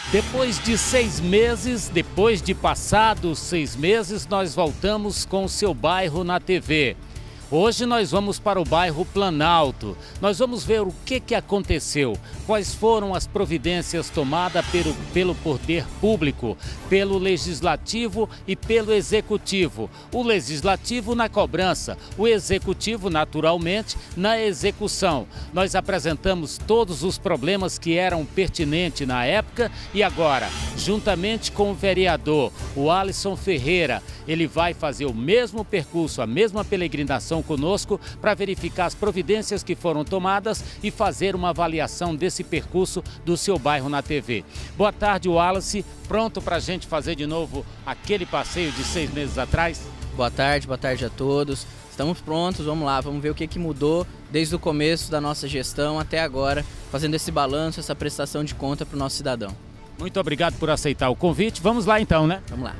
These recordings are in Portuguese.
Depois de 6 meses, depois de passados 6 meses, nós voltamos com o Seu Bairro na TV. Hoje nós vamos para o bairro Planalto. Nós vamos ver o que aconteceu, quais foram as providências tomadas pelo poder público, pelo legislativo e pelo executivo. O legislativo na cobrança, o executivo naturalmente na execução. Nós apresentamos todos os problemas que eram pertinentes na época e agora, juntamente com o vereador, o Alisson Ferreira, ele vai fazer o mesmo percurso, a mesma peregrinação conosco para verificar as providências que foram tomadas e fazer uma avaliação desse percurso do Seu Bairro na TV. Boa tarde, Wallace. Pronto para a gente fazer de novo aquele passeio de 6 meses atrás? Boa tarde a todos. Estamos prontos, vamos lá, vamos ver o que mudou desde o começo da nossa gestão até agora, fazendo esse balanço, essa prestação de conta para o nosso cidadão. Muito obrigado por aceitar o convite. Vamos lá então, né? Vamos lá.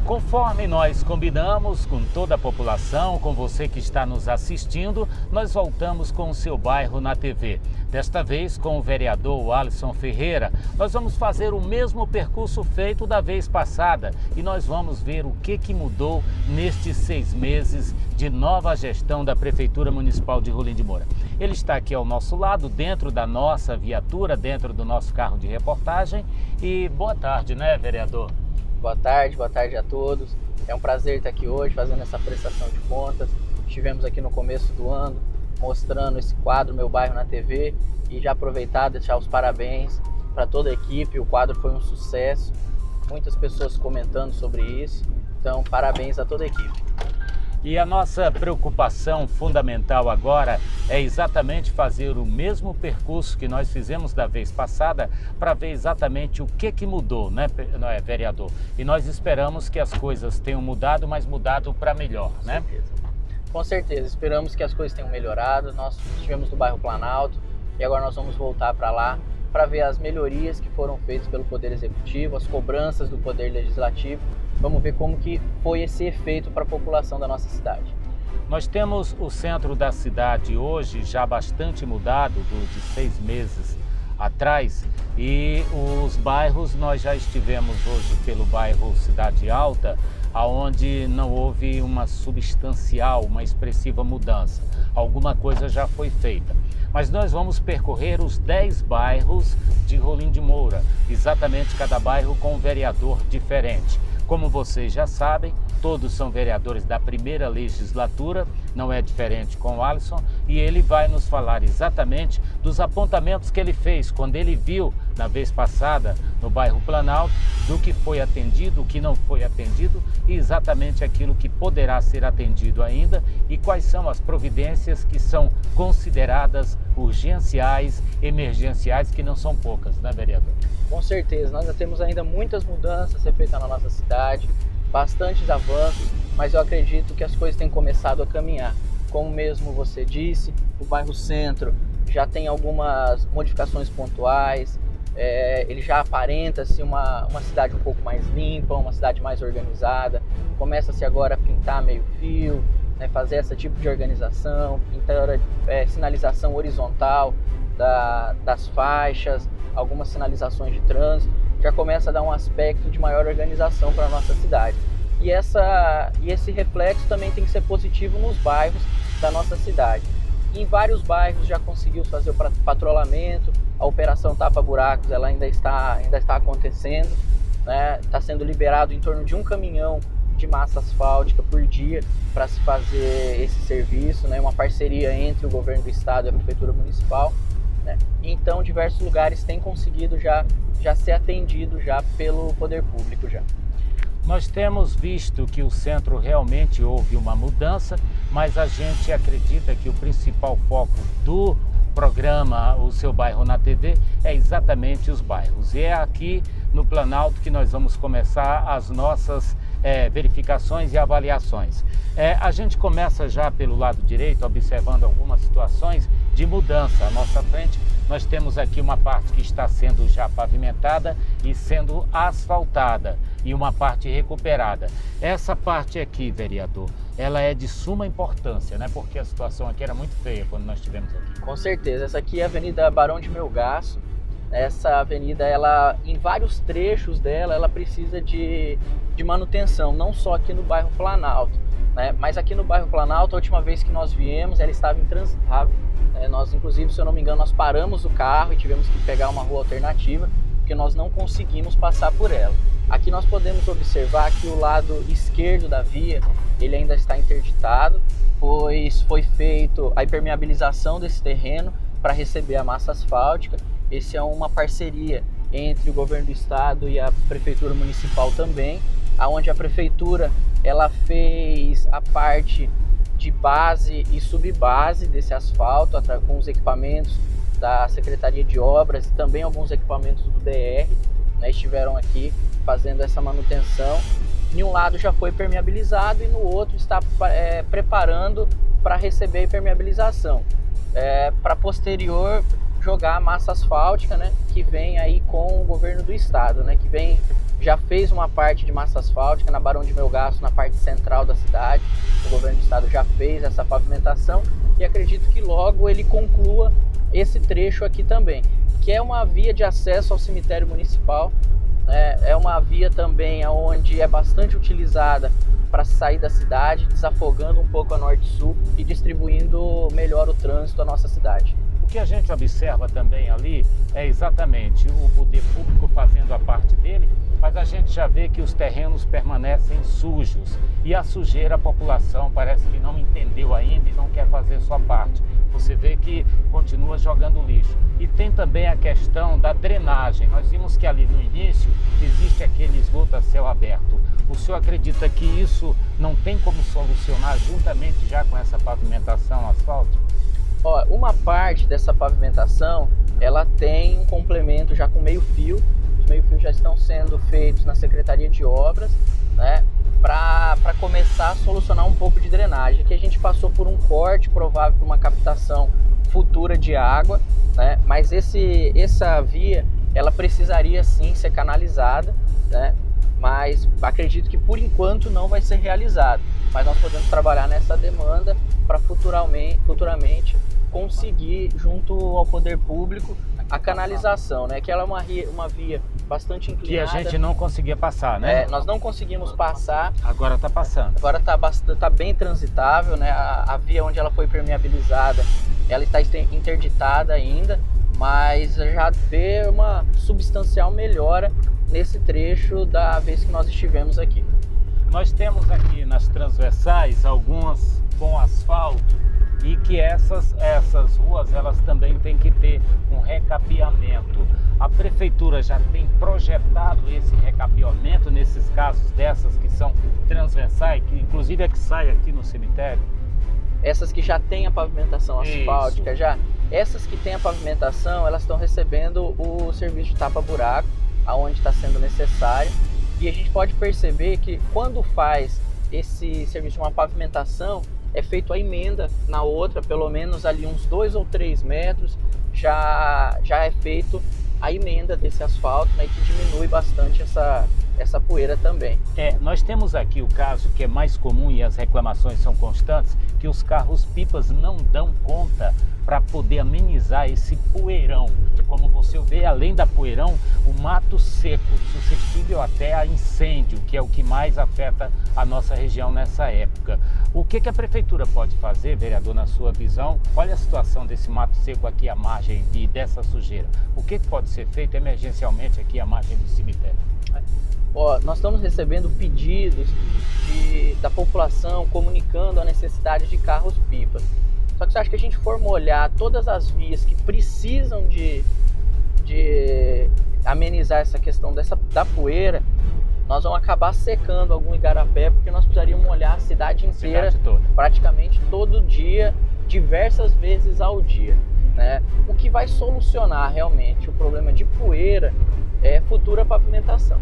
Conforme nós combinamos com toda a população, com você que está nos assistindo, nós voltamos com o Seu Bairro na TV. Desta vez com o vereador Alisson Ferreira. Nós vamos fazer o mesmo percurso feito da vez passada e nós vamos ver o que mudou nestes 6 meses de nova gestão da Prefeitura Municipal de Rolim de Moura. Ele está aqui ao nosso lado, dentro da nossa viatura, dentro do nosso carro de reportagem. E boa tarde, né, vereador? Boa tarde a todos. É um prazer estar aqui hoje fazendo essa prestação de contas. Estivemos aqui no começo do ano mostrando esse quadro Meu Bairro na TV e já aproveitar e deixar os parabéns para toda a equipe. O quadro foi um sucesso, muitas pessoas comentando sobre isso, então parabéns a toda a equipe. E a nossa preocupação fundamental agora é exatamente fazer o mesmo percurso que nós fizemos da vez passada para ver exatamente o que mudou, né, vereador? E nós esperamos que as coisas tenham mudado, mas mudado para melhor, né? Com certeza, esperamos que as coisas tenham melhorado. Nós estivemos no bairro Planalto e agora nós vamos voltar para lá para ver as melhorias que foram feitas pelo Poder Executivo, as cobranças do Poder Legislativo. Vamos ver como que foi esse efeito para a população da nossa cidade. Nós temos o centro da cidade hoje já bastante mudado de 6 meses atrás e os bairros, nós já estivemos hoje pelo bairro Cidade Alta, aonde não houve uma substancial, uma expressiva mudança. Alguma coisa já foi feita. Mas nós vamos percorrer os 10 bairros de Rolim de Moura, exatamente cada bairro com um vereador diferente. Como vocês já sabem, todos são vereadores da primeira legislatura, não é diferente com o Alisson, e ele vai nos falar exatamente dos apontamentos que ele fez quando ele viu na vez passada no bairro Planalto, do que foi atendido, o que não foi atendido e exatamente aquilo que poderá ser atendido ainda e quais são as providências que são consideradas urgenciais, emergenciais, que não são poucas, né, vereador? Com certeza, nós já temos ainda muitas mudanças a ser feitas na nossa cidade, bastantes avanços, mas eu acredito que as coisas têm começado a caminhar. Como mesmo você disse, o bairro Centro já tem algumas modificações pontuais, ele já aparenta-se uma cidade um pouco mais limpa, uma cidade mais organizada, começa-se agora a pintar meio fio, né, fazer esse tipo de organização, pintar, sinalização horizontal das faixas, algumas sinalizações de trânsito, já começa a dar um aspecto de maior organização para a nossa cidade. E esse reflexo também tem que ser positivo nos bairros da nossa cidade. Em vários bairros já conseguiu fazer o patrulhamento, a operação tapa-buracos ela ainda está acontecendo, né? Está sendo liberado em torno de 1 caminhão de massa asfáltica por dia para se fazer esse serviço, né? Uma parceria entre o governo do estado e a prefeitura municipal, né? Então diversos lugares têm conseguido já ser atendido já pelo poder público já. Nós temos visto que o centro realmente houve uma mudança, mas a gente acredita que o principal foco do programa O Seu Bairro na TV é exatamente os bairros. E é aqui no Planalto que nós vamos começar as nossas verificações e avaliações. A gente começa já pelo lado direito, observando algumas situações de mudança à nossa frente. nós temos aqui uma parte que está sendo já pavimentada e sendo asfaltada e uma parte recuperada. Essa parte aqui, vereador, ela é de suma importância, né? Porque a situação aqui era muito feia quando nós estivemos aqui. Com certeza, essa aqui é a Avenida Barão de Melgaço. Essa avenida, ela, em vários trechos dela, ela precisa de manutenção, não só aqui no bairro Planalto, né? Mas aqui no bairro Planalto, a última vez que nós viemos, ela estava intransitável. Nós, inclusive, se eu não me engano, nós paramos o carro e tivemos que pegar uma rua alternativa, porque nós não conseguimos passar por ela. Aqui nós podemos observar que o lado esquerdo da via, ele ainda está interditado, pois foi feito a impermeabilização desse terreno para receber a massa asfáltica. Esse é uma parceria entre o governo do estado e a prefeitura municipal também, aonde a prefeitura ela fez a parte de base e subbase desse asfalto com os equipamentos da Secretaria de Obras e também alguns equipamentos do DR, né, estiveram aqui fazendo essa manutenção. Em um lado já foi permeabilizado e no outro está preparando para receber a impermeabilização, para posterior jogar a massa asfáltica, né, que vem aí com o governo do estado, né, que já fez uma parte de massa asfáltica na Barão de Melgaço, na parte central da cidade. O governo do estado já fez essa pavimentação e acredito que logo ele conclua esse trecho aqui também, que é uma via de acesso ao cemitério municipal, né, é uma via também onde é bastante utilizada para sair da cidade, desafogando um pouco a norte-sul e distribuindo melhor o trânsito à nossa cidade. O que a gente observa também ali é exatamente o poder público fazendo a parte dele, mas a gente já vê que os terrenos permanecem sujos e a sujeira a população parece que não entendeu ainda e não quer fazer sua parte. Você vê que continua jogando lixo. E tem também a questão da drenagem. Nós vimos que ali no início existe aquele esgoto a céu aberto. O senhor acredita que isso não tem como solucionar juntamente já com essa pavimentação asfáltica? Ó, uma parte dessa pavimentação, ela tem um complemento já com meio-fio. Os meio-fios já estão sendo feitos na Secretaria de Obras, né, para começar a solucionar um pouco de drenagem. Aqui a gente passou por um corte provável para uma captação futura de água, né, mas essa via, ela precisaria sim ser canalizada, né, mas acredito que por enquanto não vai ser realizado. Mas nós podemos trabalhar nessa demanda para futuramente conseguir, junto ao poder público, a canalização, né? Que ela é uma via bastante inclinada. Que a gente não conseguia passar, né? Nós não conseguimos passar. Agora está passando. Agora tá bem transitável, né? A via onde ela foi permeabilizada, ela está interditada ainda, mas já vê uma substancial melhora nesse trecho da vez que nós estivemos aqui. Nós temos aqui nas transversais algumas com asfalto e que essas ruas elas também têm que ter um recapeamento. A prefeitura já tem projetado esse recapeamento nesses casos dessas que são transversais, que inclusive é que sai aqui no cemitério? Essas que já têm a pavimentação asfáltica, essas que têm a pavimentação, elas estão recebendo o serviço de tapa-buraco, aonde está sendo necessário. E a gente pode perceber que quando faz esse serviço de uma pavimentação, é feito a emenda na outra, pelo menos ali uns 2 ou 3 metros, já é feito a emenda desse asfalto, né, que diminui bastante essa poeira também. Nós temos aqui o caso que é mais comum e as reclamações são constantes, que os carros-pipas não dão conta para poder amenizar esse poeirão. Como você vê, além da poeirão, o mato seco, suscetível até a incêndio, que é o que mais afeta a nossa região nessa época. O que a prefeitura pode fazer, vereador, na sua visão? Olha a situação desse mato seco aqui à margem dessa sujeira. O que pode ser feito emergencialmente aqui à margem do cemitério? Nós estamos recebendo pedidos da população comunicando a necessidade de carros-pipas. Só que se acha que a gente for molhar todas as vias que precisam de amenizar essa questão da poeira, nós vamos acabar secando algum igarapé, porque nós precisaríamos molhar a cidade inteira, praticamente todo dia, diversas vezes ao dia, né? O que vai solucionar realmente o problema de poeira é futura pavimentação.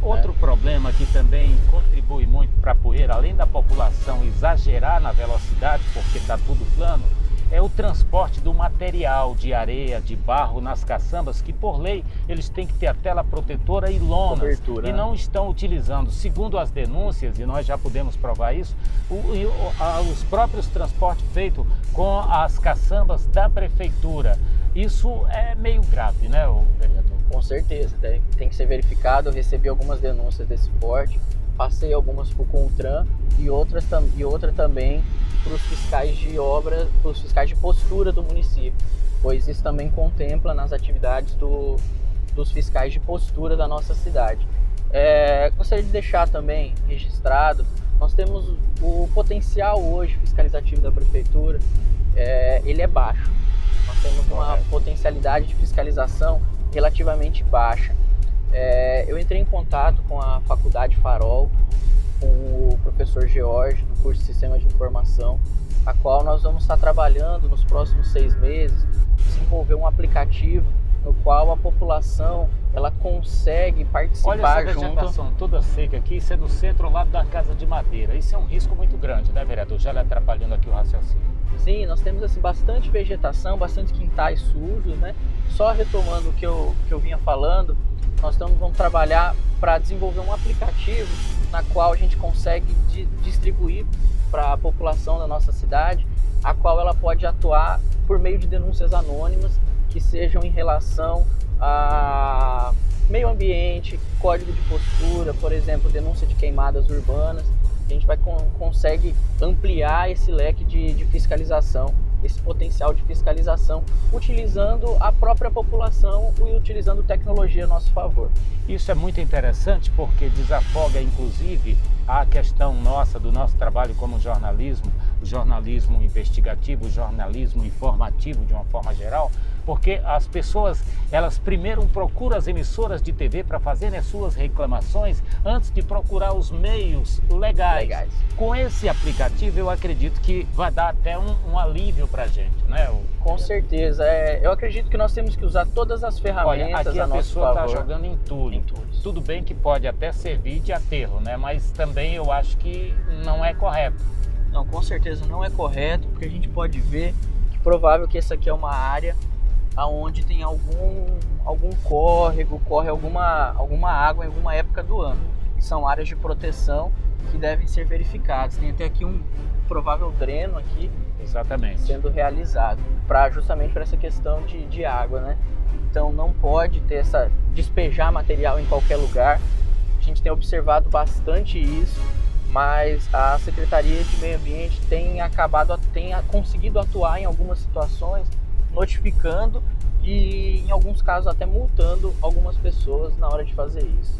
Outro problema que também contribui muito para a poeira, além da população exagerar na velocidade, porque está tudo plano, é o transporte do material de areia, de barro nas caçambas, que por lei eles têm que ter a tela protetora e lonas, Cobertura, e não estão utilizando. Segundo as denúncias, e nós já podemos provar isso, os próprios transportes feitos com as caçambas da prefeitura. Isso é meio grave, né, vereador? Com certeza, tem que ser verificado. Eu recebi algumas denúncias desse porte, passei algumas para o CONTRAN e outra também para os fiscais de obra, para os fiscais de postura do município, pois isso também contempla nas atividades dos fiscais de postura da nossa cidade. Gostaria de deixar também registrado, nós temos o potencial hoje fiscalizativo da prefeitura, ele é baixo. Nós temos uma potencialidade de fiscalização relativamente baixa. Eu entrei em contato com a Faculdade Farol, com o professor George, do curso de Sistema de Informação, a qual nós vamos estar trabalhando nos próximos 6 meses, desenvolver um aplicativo no qual a população ela consegue participar. Olha essa vegetação toda seca aqui, isso é no centro ao lado da Casa de Madeira. Isso é um risco muito grande, né, vereador? Já lhe atrapalhando aqui o raciocínio. Sim, nós temos assim, bastante vegetação, bastante quintais sujos, né? Só retomando o que eu vinha falando, nós vamos trabalhar para desenvolver um aplicativo na qual a gente consegue distribuir para a população da nossa cidade, a qual ela pode atuar por meio de denúncias anônimas que sejam em relação a meio ambiente, código de postura, por exemplo, denúncia de queimadas urbanas. A gente consegue ampliar esse leque de fiscalização, esse potencial de fiscalização, utilizando a própria população e utilizando tecnologia a nosso favor. Isso é muito interessante porque desafoga, inclusive, a questão do nosso trabalho como jornalismo, o jornalismo investigativo, o jornalismo informativo de uma forma geral, porque as pessoas, elas primeiro procuram as emissoras de TV para fazerem as suas reclamações antes de procurar os meios legais. Com esse aplicativo, eu acredito que vai dar até um alívio para a gente, né? Com certeza. Eu acredito que nós temos que usar todas as ferramentas. Olha, aqui a a nosso pessoa está favor. jogando entulho. Tudo bem que pode até servir de aterro, né? Mas também eu acho que não é correto. Não, com certeza não é correto, porque a gente pode ver que provável que essa aqui é uma área onde tem algum córrego, corre alguma água em alguma época do ano. E são áreas de proteção que devem ser verificadas. Tem até aqui um provável dreno aqui. Exatamente. Sendo realizado, justamente para essa questão de água, né? Então não pode ter despejar material em qualquer lugar. A gente tem observado bastante isso, mas a Secretaria de Meio Ambiente tem conseguido atuar em algumas situações, notificando e em alguns casos até multando algumas pessoas na hora de fazer isso.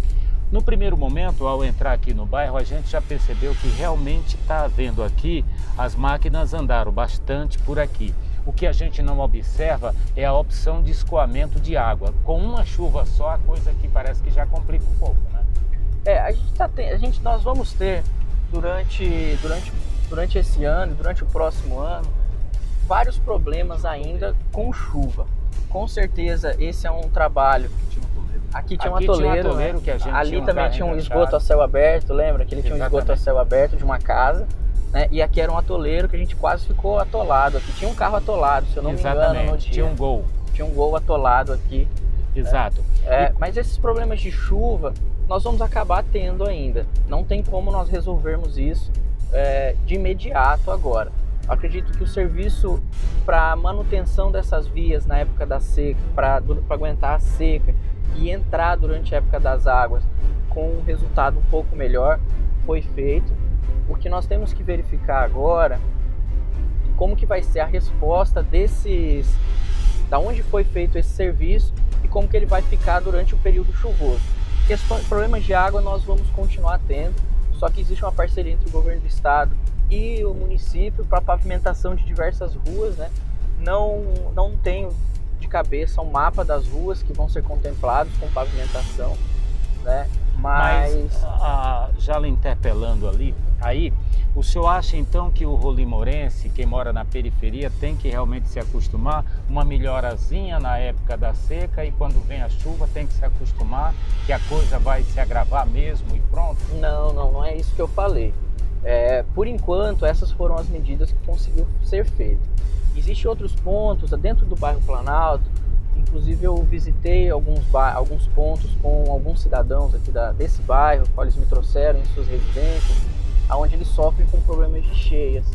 No primeiro momento, ao entrar aqui no bairro, a gente já percebeu que realmente está havendo aqui, as máquinas andaram bastante por aqui. O que a gente não observa é a opção de escoamento de água. Com uma chuva só, a coisa aqui parece que já complica um pouco, né? Nós vamos ter durante esse ano, durante o próximo ano, vários problemas ainda com chuva. Com certeza esse é um trabalho. Aqui tinha um atoleiro, né? Que a gente ali também tinha um esgoto a céu aberto, lembra? Que ele tinha um esgoto a céu aberto de uma casa, né? E aqui era um atoleiro que a gente quase ficou atolado. Aqui tinha um carro atolado, se eu não me engano, no dia. Tinha um Gol. Tinha um Gol atolado aqui. Exato. Mas esses problemas de chuva nós vamos acabar tendo ainda. Não tem como nós resolvermos isso de imediato agora. Eu acredito que o serviço para manutenção dessas vias na época da seca, para aguentar a seca e entrar durante a época das águas com um resultado um pouco melhor, foi feito. O que nós temos que verificar agora, como que vai ser a resposta da onde foi feito esse serviço e como que ele vai ficar durante o período chuvoso. Problemas de água nós vamos continuar tendo, só que existe uma parceria entre o governo do estado e o município para pavimentação de diversas ruas, né? Não tenho de cabeça um mapa das ruas que vão ser contemplados com pavimentação, né? Mas já lhe interpelando aí, o senhor acha então que o rolimorense, quem mora na periferia, tem que realmente se acostumar, uma melhorazinha na época da seca e quando vem a chuva tem que se acostumar, que a coisa vai se agravar mesmo e pronto? Não é isso que eu falei. Por enquanto, essas foram as medidas que conseguiu ser feito. Existem outros pontos dentro do bairro Planalto, inclusive eu visitei alguns pontos com alguns cidadãos aqui desse bairro, que eles me trouxeram em suas residências, onde eles sofrem com problemas de cheias.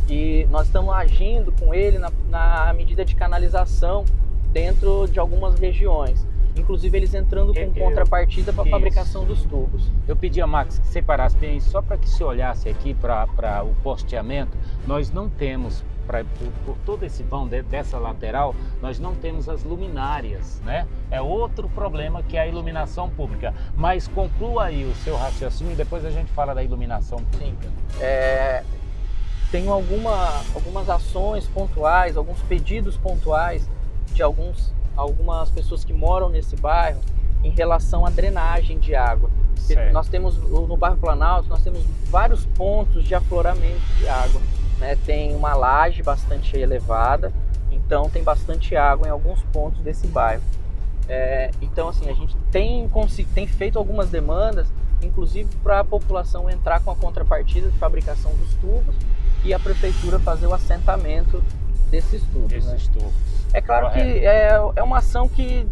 E nós estamos agindo com ele na medida de canalização dentro de algumas regiões. Inclusive eles entrando com contrapartida para a fabricação dos tubos. Eu pedi a Max que separasse bem, só para que se olhasse aqui para o posteamento. Nós não temos, por todo esse vão dessa lateral, nós não temos as luminárias, né? É outro problema que é a iluminação pública. Mas conclua aí o seu raciocínio e depois a gente fala da iluminação pública. Sim. Tenho algumas ações pontuais, alguns pedidos pontuais de algumas pessoas que moram nesse bairro em relação à drenagem de água. Nós temos, no bairro Planalto, nós temos vários pontos de afloramento de água, né? Tem uma laje bastante elevada, então tem bastante água em alguns pontos desse bairro. Então, assim, a gente tem feito algumas demandas, inclusive para a população entrar com a contrapartida de fabricação dos tubos e a prefeitura fazer o assentamento desses tubos. Né? É claro que é uma ação que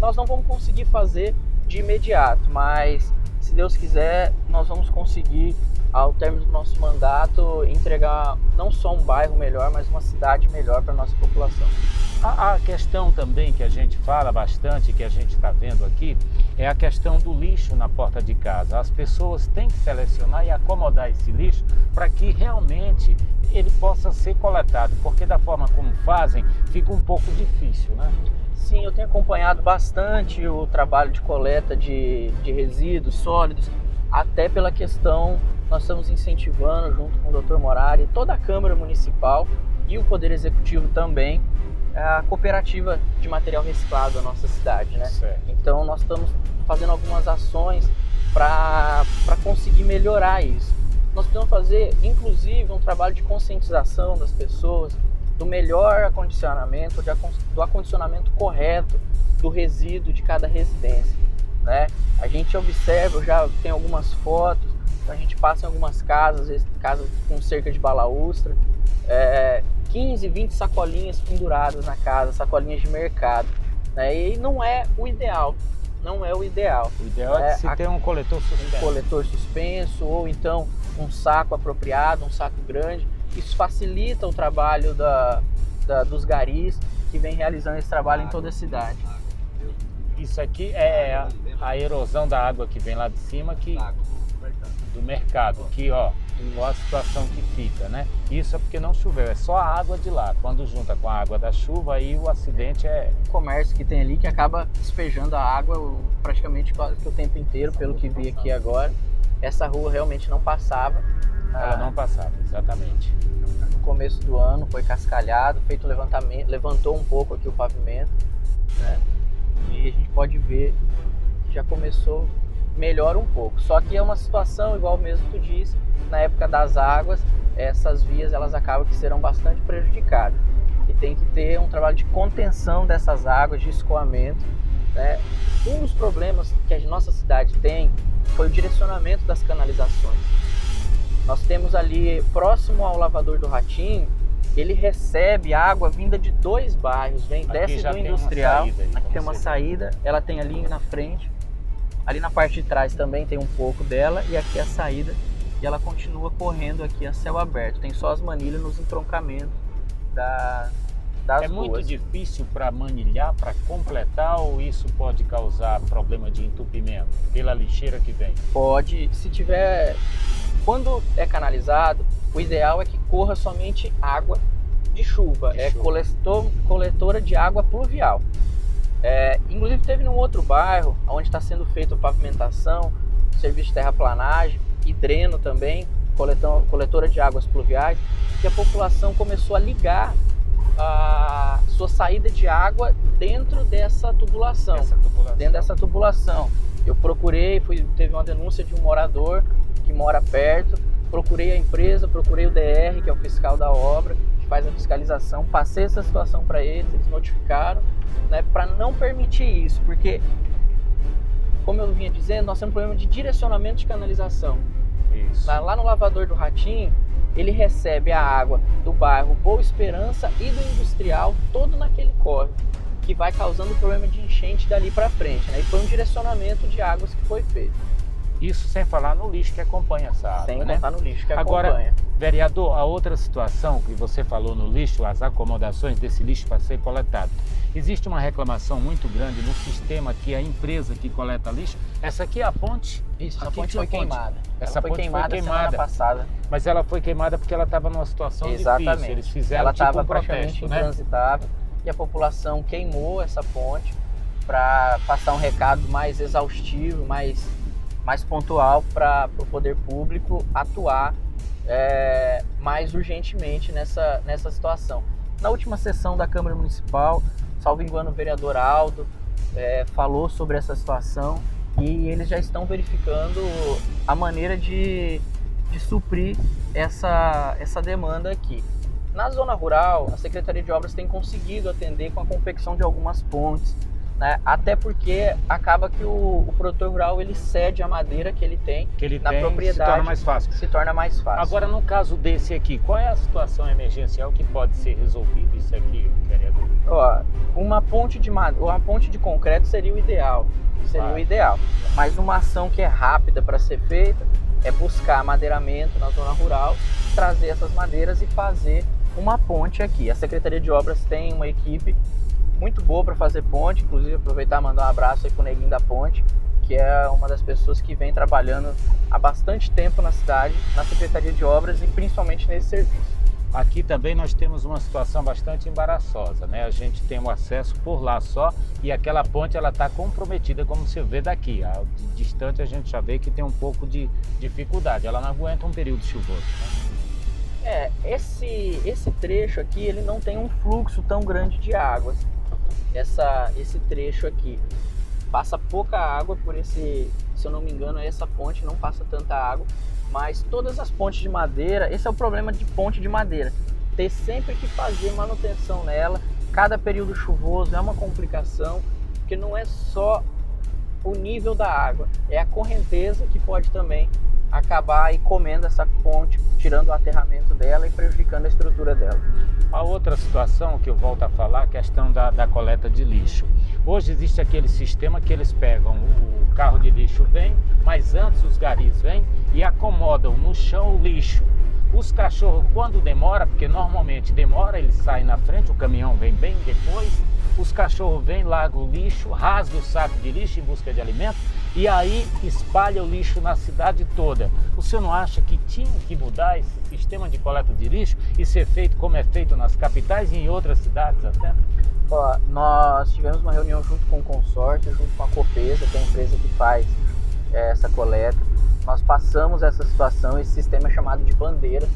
nós não vamos conseguir fazer de imediato, mas se Deus quiser, nós vamos conseguir, ao término do nosso mandato, entregar não só um bairro melhor, mas uma cidade melhor para a nossa população. A questão também que a gente fala bastante, que a gente está vendo aqui, é a questão do lixo na porta de casa. As pessoas têm que selecionar e acomodar esse lixo para que realmente ele possa ser coletado, porque da forma como fazem, fica um pouco difícil, né? Sim, eu tenho acompanhado bastante o trabalho de coleta de resíduos sólidos, até pela questão, nós estamos incentivando, junto com o Dr. Morari, toda a Câmara Municipal e o Poder Executivo também, a cooperativa de material reciclado da nossa cidade, né? Certo. Então nós estamos fazendo algumas ações para conseguir melhorar isso. Nós precisamos fazer, inclusive, um trabalho de conscientização das pessoas do melhor acondicionamento, do acondicionamento correto do resíduo de cada residência, né? A gente observa, eu já tenho algumas fotos, a gente passa em algumas casas, às vezes casas com cerca de balaústra, 15, 20 sacolinhas penduradas na casa, sacolinhas de mercado, né? E não é o ideal, não é o ideal. O ideal é que se tenha um coletor suspenso. Um coletor suspenso, ou então um saco apropriado, um saco grande. Isso facilita o trabalho dos garis que vem realizando esse trabalho em toda a cidade. Isso aqui é a erosão da água que vem lá de cima, do mercado, que ó a situação que fica, né? Isso é porque não choveu, é só a água de lá. Quando junta com a água da chuva, aí o acidente é... Um comércio que tem ali que acaba despejando a água praticamente quase que o tempo inteiro, pelo que vi aqui agora. Essa rua realmente não passava. Ela não passava, exatamente. No começo do ano foi cascalhado, feito o levantamento, levantou um pouco aqui o pavimento, né? E a gente pode ver que já começou, melhora um pouco. Só que é uma situação, igual mesmo tu disse, na época das águas, essas vias elas acabam que serão bastante prejudicadas. E tem que ter um trabalho de contenção dessas águas, de escoamento, né? Um dos problemas que a nossa cidade tem foi o direcionamento das canalizações. Nós temos ali, próximo ao lavador do Ratinho, ele recebe água vinda de 2 bairros, desce do industrial, aqui tem uma saída, ela tem ali na frente, ali na parte de trás também tem um pouco dela, e aqui a saída, e ela continua correndo aqui a céu aberto, tem só as manilhas nos entroncamentos das ruas. É muito difícil para manilhar, para completar, ou isso pode causar problema de entupimento pela lixeira que vem? Pode, se tiver... Quando é canalizado, o ideal é que corra somente água de chuva, coletora de água pluvial. Inclusive teve num outro bairro, onde está sendo feita a pavimentação, serviço de terraplanagem e dreno também, coletora de águas pluviais, que a população começou a ligar a sua saída de água dentro dessa tubulação. Dentro dessa tubulação. Eu procurei, teve uma denúncia de um morador que mora perto, procurei a empresa, procurei o DR, que é o fiscal da obra, que faz a fiscalização, passei essa situação para eles notificaram, né, para não permitir isso, porque, como eu vinha dizendo, nós temos um problema de direcionamento de canalização. Isso. Lá no lavador do Ratinho, ele recebe a água do bairro Boa Esperança e do Industrial, todo naquele córrego, que vai causando problema de enchente dali para frente, né? E foi um direcionamento de águas que foi feito. Isso sem falar no lixo que acompanha essa água, Sem né? contar no lixo que Agora, acompanha. vereador, a outra situação que você falou no lixo, as acomodações desse lixo para ser coletado. Existe uma reclamação muito grande no sistema que a empresa que coleta lixo, essa aqui é a ponte. Isso, essa aqui ponte foi queimada. Essa ponte foi queimada semana passada. Mas ela foi queimada porque ela estava numa situação Exatamente. difícil. Eles fizeram ela tipo estava um praticamente protesto, né? intransitável e a população queimou essa ponte para passar um recado mais exaustivo, mais pontual para o poder público atuar mais urgentemente nessa situação. Na última sessão da Câmara Municipal, salvo engano, o vereador Aldo falou sobre essa situação e eles já estão verificando a maneira de suprir essa demanda aqui. Na zona rural, a Secretaria de Obras tem conseguido atender com a confecção de algumas pontes, né? Até porque acaba que o produtor rural ele cede a madeira que ele tem na propriedade. Se torna mais fácil. Se torna mais fácil. Agora, no caso desse aqui, qual é a situação emergencial que pode ser resolvida isso aqui, vereador? Ó, uma ponte de concreto seria o ideal. Seria o ideal. Mas uma ação que é rápida para ser feita é buscar madeiramento na zona rural, trazer essas madeiras e fazer uma ponte aqui. A Secretaria de Obras tem uma equipe muito boa para fazer ponte, inclusive aproveitar e mandar um abraço aí pro Neguinho da Ponte, que é uma das pessoas que vem trabalhando há bastante tempo na cidade, na Secretaria de Obras e principalmente nesse serviço. Aqui também nós temos uma situação bastante embaraçosa, né? A gente tem o acesso por lá só e aquela ponte ela está comprometida, como você vê daqui. Distante a gente já vê que tem um pouco de dificuldade, ela não aguenta um período chuvoso, né? Esse trecho aqui ele não tem um fluxo tão grande de águas. Esse trecho aqui passa pouca água por se eu não me engano, essa ponte não passa tanta água, mas todas as pontes de madeira, esse é o problema de ponte de madeira, ter sempre que fazer manutenção nela, cada período chuvoso é uma complicação, porque não é só o nível da água, é a correnteza que pode também acabar aí comendo essa ponte, tirando o aterramento dela e prejudicando a estrutura dela. A outra situação que eu volto a falar, a questão da coleta de lixo. Hoje existe aquele sistema que eles pegam, o carro de lixo vem, mas antes os garis vêm e acomodam no chão o lixo. Os cachorros, quando demora, porque normalmente demora, eles saem na frente, o caminhão vem bem depois, os cachorros vêm, largam o lixo, rasgam o saco de lixo em busca de alimento e aí espalha o lixo na cidade toda. O senhor não acha que tinha que mudar esse sistema de coleta de lixo e ser feito como é feito nas capitais e em outras cidades até? Ó, nós tivemos uma reunião junto com o consórcio, junto com a Copesa, que é a empresa que faz essa coleta. Nós passamos essa situação, esse sistema é chamado de bandeira.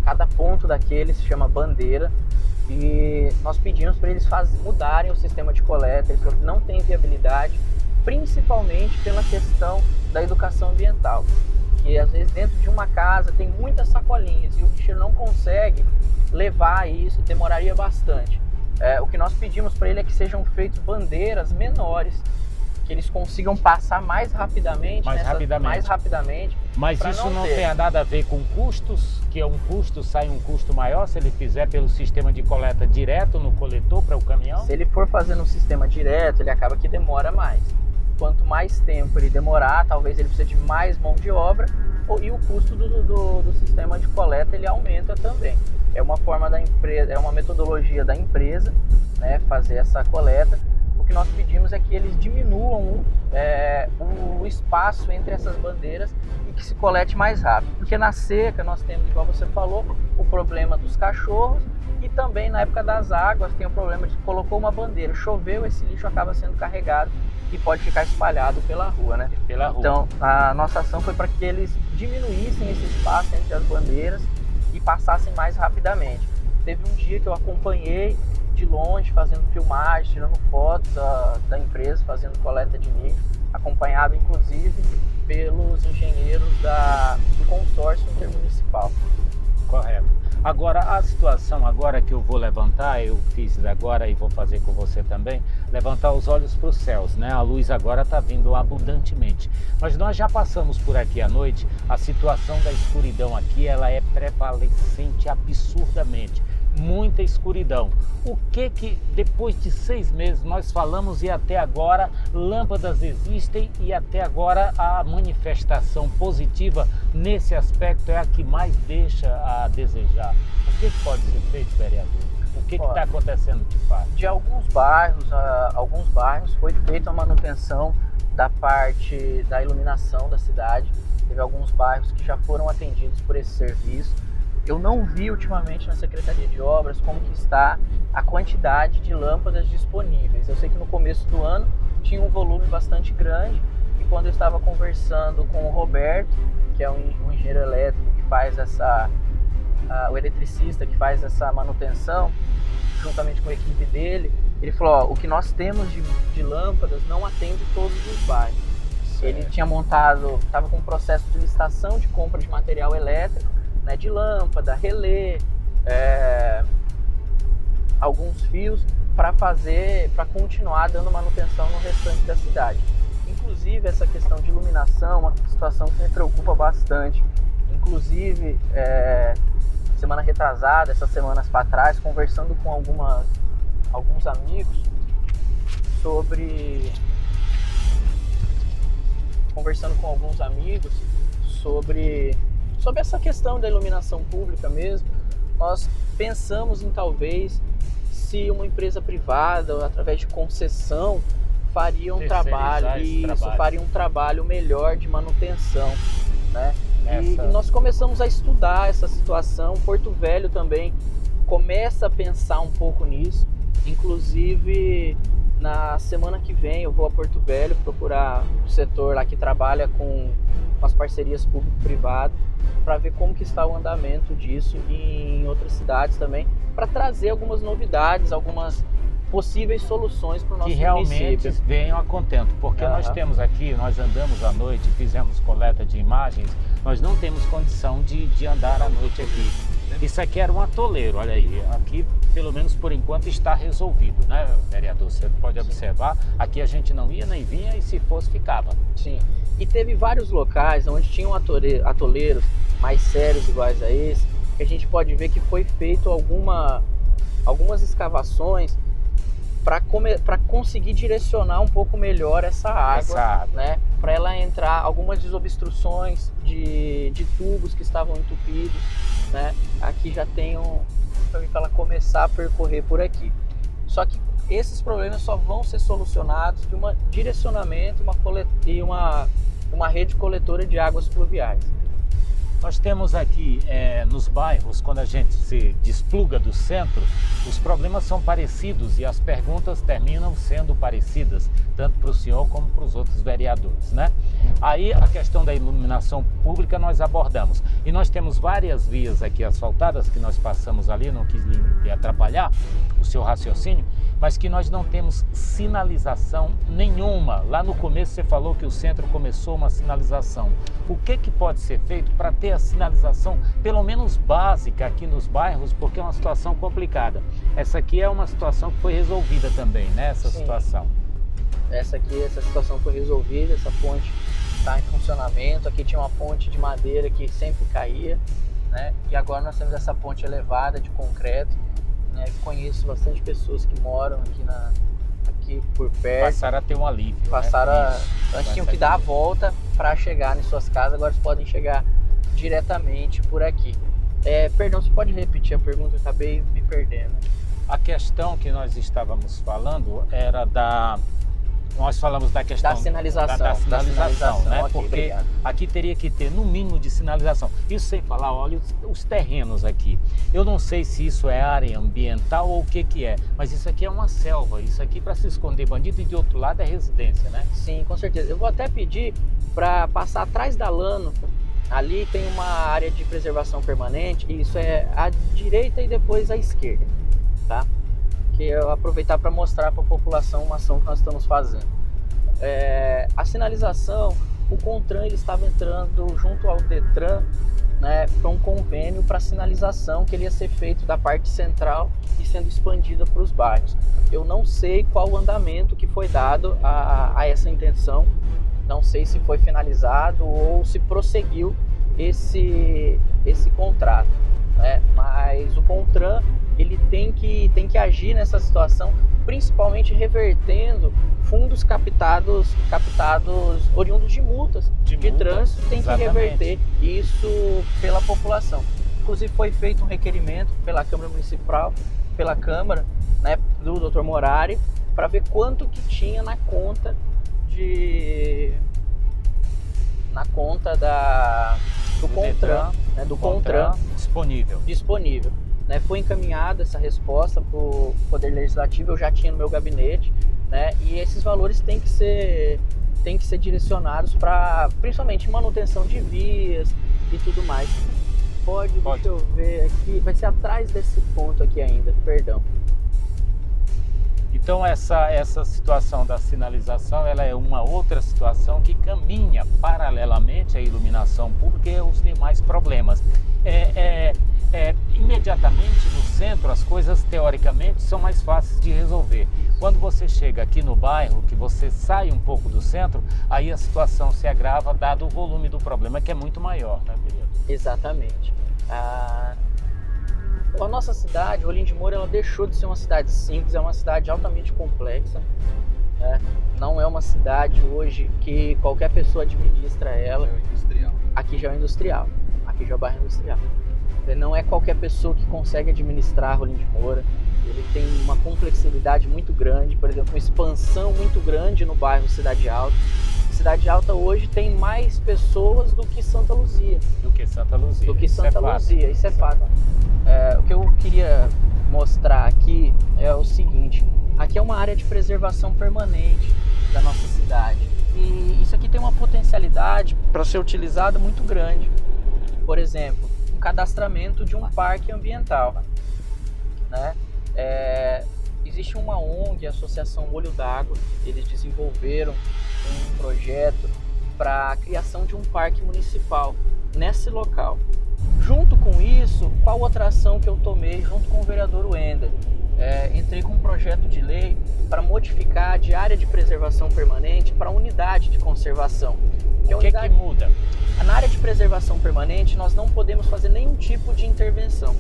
Cada ponto daquele se chama bandeira e nós pedimos para eles mudarem o sistema de coleta. Eles falaram que não tem viabilidade, principalmente pela questão da educação ambiental. Que às vezes dentro de uma casa tem muitas sacolinhas e o lixeiro não consegue levar isso, demoraria bastante. O que nós pedimos para ele é que sejam feitas bandeiras menores, que eles consigam passar mais rapidamente. Mas isso não tem nada a ver com custos, que é um custo, sai um custo maior se ele fizer pelo sistema de coleta direto no coletor para o caminhão? Se ele for fazer no sistema direto, ele acaba que demora mais. Quanto mais tempo ele demorar, talvez ele precise de mais mão de obra e o custo do sistema de coleta ele aumenta também. É uma forma da empresa, é uma metodologia da empresa, né, fazer essa coleta. O que nós pedimos é que eles diminuam o espaço entre essas bandeiras e que se colete mais rápido. Porque na seca nós temos, igual você falou, o problema dos cachorros e também na época das águas tem o problema de que colocou uma bandeira, choveu, esse lixo acaba sendo carregado e pode ficar espalhado pela rua, né? Então a nossa ação foi para que eles diminuíssem esse espaço entre as bandeiras e passassem mais rapidamente. Teve um dia que eu acompanhei de longe, fazendo filmagem, tirando fotos da empresa, fazendo coleta de lixo, acompanhado inclusive pelos engenheiros do consórcio intermunicipal. Correto. Agora, a situação agora que eu vou levantar, eu fiz agora e vou fazer com você também, levantar os olhos para os céus, né? A luz agora está vindo abundantemente. Mas nós já passamos por aqui à noite, a situação da escuridão aqui, ela é prevalecente absurdamente. Muita escuridão. O que depois de 6 meses nós falamos e até agora lâmpadas existem e até agora a manifestação positiva nesse aspecto é a que mais deixa a desejar. O que pode ser feito, vereador? O que está acontecendo de fato? De alguns bairros foi feita a manutenção da parte da iluminação da cidade. Teve alguns bairros que já foram atendidos por esse serviço. Eu não vi ultimamente na Secretaria de Obras como que está a quantidade de lâmpadas disponíveis. Eu sei que no começo do ano tinha um volume bastante grande e quando eu estava conversando com o Roberto, que é um engenheiro elétrico que faz o eletricista que faz essa manutenção, juntamente com a equipe dele, ele falou, ó, o que nós temos de lâmpadas não atende todos os bairros. Ele tinha montado, estava com um processo de licitação de compra de material elétrico, né, de lâmpada, relé, alguns fios para continuar dando manutenção no restante da cidade. Inclusive essa questão de iluminação é uma situação que me preocupa bastante. Inclusive semana retrasada, essas semanas para trás, conversando com alguns amigos sobre essa questão da iluminação pública mesmo. Nós pensamos em talvez se uma empresa privada, através de concessão, faria um trabalho melhor de manutenção, né? E nós começamos a estudar essa situação. Porto Velho também começa a pensar um pouco nisso. Inclusive, na semana que vem eu vou a Porto Velho procurar o setor lá que trabalha com as parcerias público-privado para ver como que está o andamento disso em outras cidades também, para trazer algumas novidades, algumas possíveis soluções para o nosso município. Que realmente venham a contento, porque nós temos aqui, nós andamos à noite, fizemos coleta de imagens, nós não temos condição de andar à noite aqui. Isso aqui era um atoleiro, olha aí, aqui pelo menos por enquanto está resolvido, né, vereador? Você pode observar, aqui a gente não ia nem vinha e se fosse ficava. Sim, e teve vários locais onde tinham atoleiros mais sérios iguais a esse, que a gente pode ver que foi feito algumas escavações para conseguir direcionar um pouco melhor essa água. Né? Para ela entrar, algumas desobstruções de tubos que estavam entupidos, né? Aqui já tem para ela começar a percorrer por aqui. Só que esses problemas só vão ser solucionados de um direcionamento e uma rede coletora de águas pluviais. Nós temos aqui nos bairros, quando a gente se despluga do centro, os problemas são parecidos e as perguntas terminam sendo parecidas, tanto para o senhor como para os outros vereadores, né? Aí a questão da iluminação pública nós abordamos. E nós temos várias vias aqui asfaltadas que nós passamos ali, não quis lhe atrapalhar o seu raciocínio, mas que nós não temos sinalização nenhuma. Lá no começo você falou que o centro começou uma sinalização. O que pode ser feito para ter a sinalização, pelo menos básica, aqui nos bairros, porque é uma situação complicada? Essa aqui é uma situação que foi resolvida também, né? Essa situação. Essa situação foi resolvida, essa ponte está em funcionamento. Aqui tinha uma ponte de madeira que sempre caía, né? E agora nós temos essa ponte elevada de concreto, né? Conheço bastante pessoas que moram aqui por perto. Passaram a ter um alívio. Antes tinham que dar a volta para chegar em suas casas, agora eles podem chegar diretamente por aqui. Perdão, você pode repetir a pergunta? Eu acabei me perdendo. A questão que nós estávamos falando era nós falamos da questão da sinalização. Da sinalização, né? Okay, porque obrigado. Aqui teria que ter no mínimo de sinalização. Isso sem falar, olha os terrenos aqui. Eu não sei se isso é área ambiental ou o que é, mas isso aqui é uma selva. Isso aqui para se esconder bandido e de outro lado é residência, né? Sim, com certeza. Eu vou até pedir para passar atrás da Lano. Ali tem uma área de preservação permanente, e isso é à direita e depois à esquerda, tá? Que eu aproveitar para mostrar para a população uma ação que nós estamos fazendo. A sinalização, o CONTRAN ele estava entrando junto ao DETRAN né, para um convênio para sinalização que ele ia ser feito da parte central e sendo expandida para os bairros. Eu não sei qual o andamento que foi dado a essa intenção, não sei se foi finalizado ou se prosseguiu esse contrato, né? Mas o CONTRAN ele tem que agir nessa situação, principalmente revertendo fundos captados oriundos de multas de trânsito, tem que reverter isso pela população. Inclusive foi feito um requerimento pela Câmara Municipal, pela Câmara, né, do Dr. Morari, para ver quanto que tinha na conta do CONTRAN, né, do CONTRAN disponível. Né, foi encaminhada essa resposta para o Poder Legislativo, eu já tinha no meu gabinete, né, e esses valores têm que ser direcionados para, principalmente, manutenção de vias e tudo mais. Deixa eu ver aqui, vai ser atrás desse ponto aqui ainda, perdão. Então essa situação da sinalização, ela é uma outra situação que caminha paralelamente à iluminação pública e aos demais problemas. Imediatamente no centro as coisas teoricamente são mais fáceis de resolver. Quando você chega aqui no bairro, que você sai um pouco do centro, aí a situação se agrava dado o volume do problema, que é muito maior, né, vereador? Exatamente. A nossa cidade, Olinda de Moura, ela deixou de ser uma cidade simples, é uma cidade altamente complexa, né? Não é uma cidade hoje que qualquer pessoa administra ela. Aqui já é industrial, aqui já é o bairro industrial. Não é qualquer pessoa que consegue administrar Olinda de Moura. Ele tem uma complexidade muito grande, por exemplo, uma expansão muito grande no bairro Cidade Alta. Cidade Alta hoje tem mais pessoas do que Santa Luzia. Isso é fato. O que eu queria mostrar aqui é o seguinte: aqui é uma área de preservação permanente da nossa cidade. E isso aqui tem uma potencialidade para ser utilizada muito grande. Por exemplo, um cadastramento de um parque ambiental, né? Existe uma ONG, a Associação Olho d'Água, eles desenvolveram um projeto para a criação de um parque municipal nesse local. Junto com isso, qual outra ação que eu tomei junto com o vereador Wender? Entrei com um projeto de lei para modificar de área de preservação permanente para unidade de conservação. O que muda? Na área de preservação permanente, nós não podemos fazer nenhum tipo de intervenção.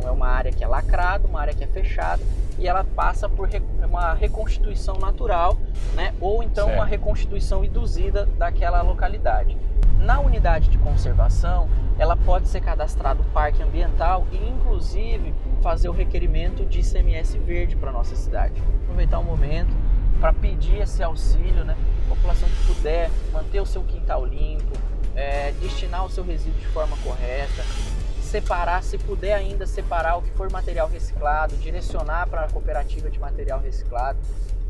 É uma área que é lacrada, uma área que é fechada, e ela passa por uma reconstituição natural, né? Ou então uma reconstituição induzida daquela localidade. Na unidade de conservação, ela pode ser cadastrado o parque ambiental e, inclusive, fazer o requerimento de ICMS verde para a nossa cidade. Aproveitar o momento para pedir esse auxílio, né? A população que puder manter o seu quintal limpo, destinar o seu resíduo de forma correta, separar, se puder ainda separar o que for material reciclado, direcionar para a cooperativa de material reciclado.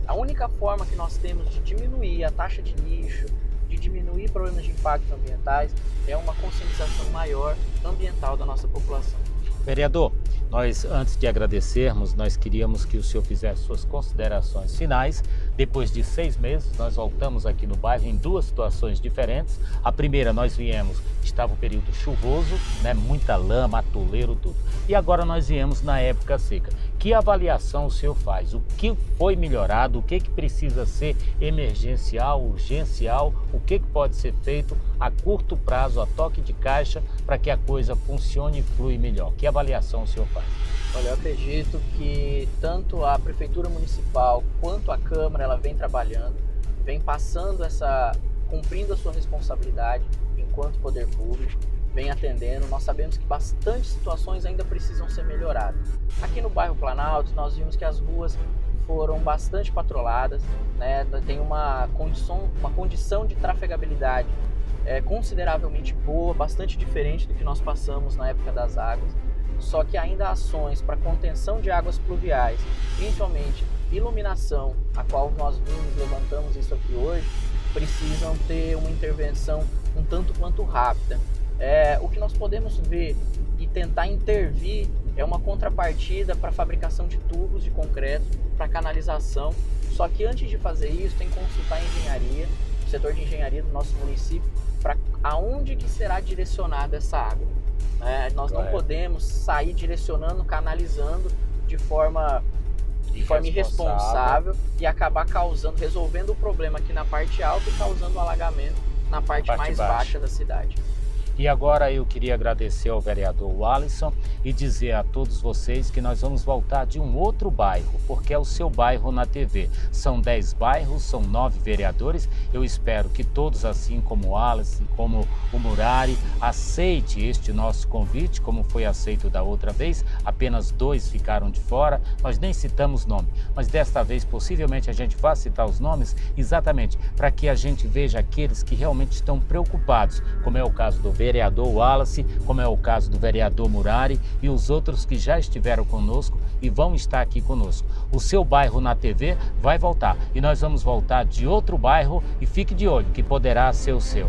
A única forma que nós temos de diminuir a taxa de lixo, de diminuir problemas de impactos ambientais, é uma conscientização maior ambiental da nossa população. Vereador, nós, antes de agradecermos, nós queríamos que o senhor fizesse suas considerações finais. Depois de 6 meses, nós voltamos aqui no bairro em 2 situações diferentes. A primeira, nós viemos, estava o período chuvoso, né, muita lama, atoleiro, tudo. E agora nós viemos na época seca. Que avaliação o senhor faz? O que foi melhorado? O que precisa ser emergencial, urgencial? O que pode ser feito a curto prazo, a toque de caixa, para que a coisa funcione e flui melhor? Que avaliação o senhor faz? Olha, eu acredito que tanto a Prefeitura Municipal quanto a Câmara, ela vem trabalhando, vem cumprindo a sua responsabilidade enquanto poder público, vem atendendo. Nós sabemos que bastante situações ainda precisam ser melhoradas. Aqui no bairro Planalto, nós vimos que as ruas foram bastante patroladas, né? Tem uma condição de trafegabilidade consideravelmente boa, bastante diferente do que nós passamos na época das águas. Só que ainda há ações para contenção de águas pluviais, principalmente iluminação, a qual nós levantamos isso aqui hoje, precisam ter uma intervenção um tanto quanto rápida. O que nós podemos ver e tentar intervir é uma contrapartida para a fabricação de tubos de concreto, para canalização. Só que antes de fazer isso, tem que consultar a engenharia, setor de engenharia do nosso município, para aonde que será direcionada essa água. Nós não podemos sair direcionando, canalizando de forma irresponsável e acabar resolvendo o problema aqui na parte alta e causando um alagamento na parte mais baixa da cidade. E agora eu queria agradecer ao vereador Alisson e dizer a todos vocês que nós vamos voltar de um outro bairro, porque é o seu bairro na TV. São 10 bairros, são 9 vereadores. Eu espero que todos, assim como o Alisson, como o Murari, aceite este nosso convite, como foi aceito da outra vez. Apenas 2 ficaram de fora, nós nem citamos nome. Mas desta vez, possivelmente, a gente vai citar os nomes exatamente para que a gente veja aqueles que realmente estão preocupados, como é o caso do vereador Wallace, como é o caso do vereador Murari e os outros que já estiveram conosco e vão estar aqui conosco. O seu bairro na TV vai voltar e nós vamos voltar de outro bairro e fique de olho que poderá ser o seu.